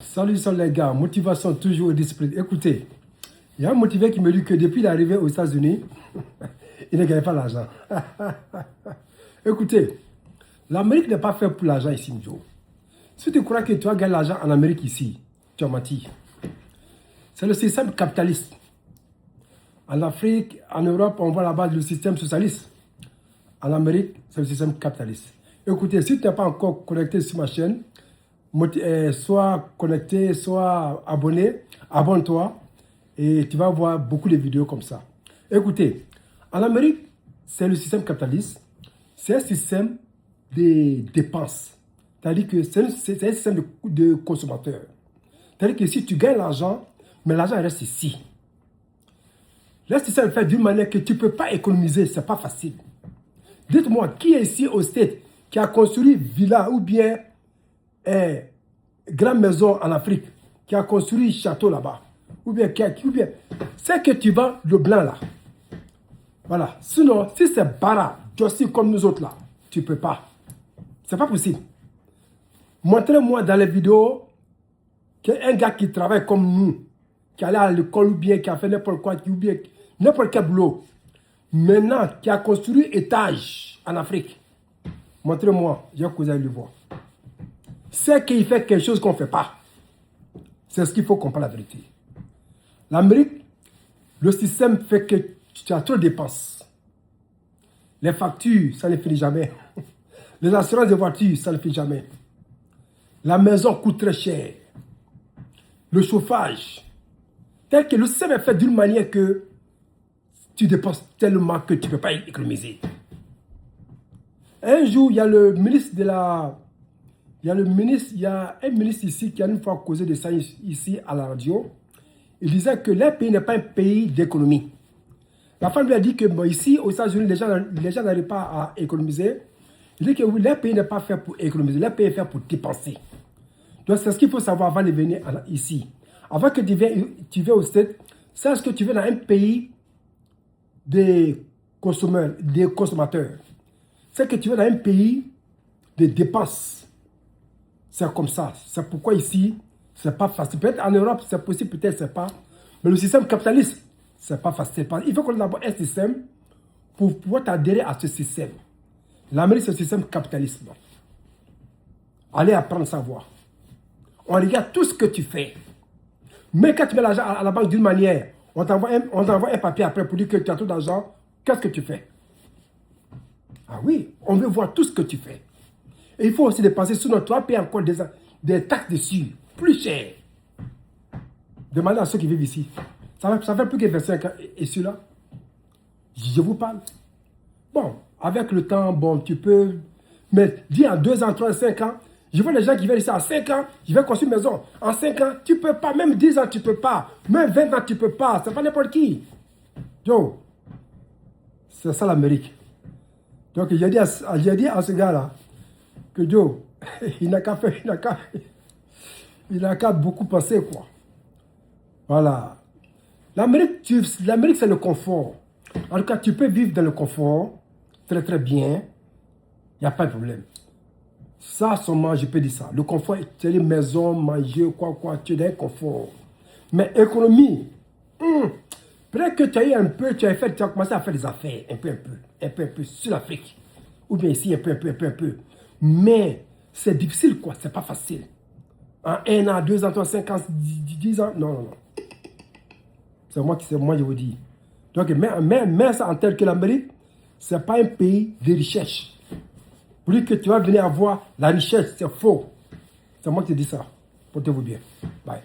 Salut les gars, motivation toujours et discipline. Écoutez, il y a un motivé qui me dit que depuis l'arrivée aux États-Unis, il ne gagne pas l'argent. Écoutez, l'Amérique n'est pas faite pour l'argent ici, Joe. Si tu crois que tu vas gagner l'argent en Amérique ici, tu as menti. C'est le système capitaliste. En Afrique, en Europe, on voit là-bas le système socialiste. En Amérique, c'est le système capitaliste. Écoutez, si tu n'es pas encore connecté sur ma chaîne, sois connecté, sois abonné, abonne-toi et tu vas voir beaucoup de vidéos comme ça. Écoutez, en Amérique, c'est le système capitaliste, c'est un système de dépenses. C'est-à-dire que c'est un système de consommateurs. C'est-à-dire que si tu gagnes l'argent, mais l'argent reste ici. Le système est fait d'une manière que tu ne peux pas économiser, ce n'est pas facile. Dites-moi, qui est ici au States qui a construit villa ou bien grande maison en Afrique, qui a construit château là-bas, ou bien c'est que tu vends le blanc là. Voilà. Sinon, si c'est bara, aussi comme nous autres là, tu ne peux pas. C'est pas possible. Montrez-moi dans les vidéos qu'un gars qui travaille comme nous, qui allait à l'école ou bien qui a fait n'importe quoi, ou bien n'importe quel boulot, maintenant qui a construit étage en Afrique. Montrez-moi, j'ai que vous allez le voir. C'est qu'il fait quelque chose qu'on ne fait pas. C'est ce qu'il faut comprendre la vérité. L'Amérique, le système fait que tu as trop de dépenses. Les factures, ça ne finit jamais. Les assurances de voitures, ça ne finit jamais. La maison coûte très cher. Le chauffage. Tel que le système est fait d'une manière que tu dépenses tellement que tu ne peux pas économiser. Un jour, il y a le ministre de la... Il y a un ministre ici qui a une fois causé de ça ici à la radio. Il disait que leur pays n'est pas un pays d'économie. La femme lui a dit que bon, ici, aux États-Unis, les gens n'arrivent pas à économiser. Il dit que oui, leur pays n'est pas fait pour économiser, leur pays est fait pour dépenser. Donc, c'est ce qu'il faut savoir avant de venir ici. Avant que tu viennes au States, c'est ce que tu viens dans un pays des consommateurs. C'est que tu viens dans un pays de dépenses. C'est comme ça. C'est pourquoi ici, c'est pas facile. Peut-être en Europe, c'est possible, peut-être c'est pas. Mais le système capitaliste, c'est pas facile. Il faut qu'on ait d'abord un système pour pouvoir t'adhérer à ce système. L'Amérique, c'est le système capitaliste. Allez apprendre à savoir. On regarde tout ce que tu fais. Mais quand tu mets l'argent à la banque d'une manière, on t'envoie un papier après pour dire que tu as trop d'argent, qu'est-ce que tu fais? Ah oui, on veut voir tout ce que tu fais. Et il faut aussi dépenser, sinon tu vas payer encore des taxes dessus, plus cher. Demandez à ceux qui vivent ici. Ça fait plus que 25 ans et celui-là, je vous parle. Bon, avec le temps, bon, tu peux, mais dis en 2 ans, 3 ans, 5 ans, je vois les gens qui viennent ici à 5 ans, je vais construire une maison. En 5 ans, tu ne peux pas, même 10 ans, tu ne peux pas, même 20 ans, tu ne peux pas, c'est pas n'importe qui. Yo, c'est ça l'Amérique. Donc j'ai dit à ce gars-là, que Joe, il n'a qu'à beaucoup penser, quoi. Voilà. L'Amérique, c'est le confort. En tout cas, tu peux vivre dans le confort, très très bien. Il n'y a pas de problème. Ça, seulement, je peux dire ça. Le confort, c'est les maisons, manger, quoi, tu es dans le confort. Mais économie, peut-être que tu as eu un peu, tu as commencé à faire des affaires, un peu, sur l'Afrique. Ou bien ici, un peu. Mais c'est difficile, quoi. C'est pas facile. En 1 an, 2 ans, 3, 5 ans, 10 ans. Non. C'est moi, je vous dis. Donc, mais ça en tel que l'Amérique, c'est pas un pays de richesse. Pour dire que tu vas venir avoir la richesse, c'est faux. C'est moi qui te dis ça. Portez-vous bien. Bye.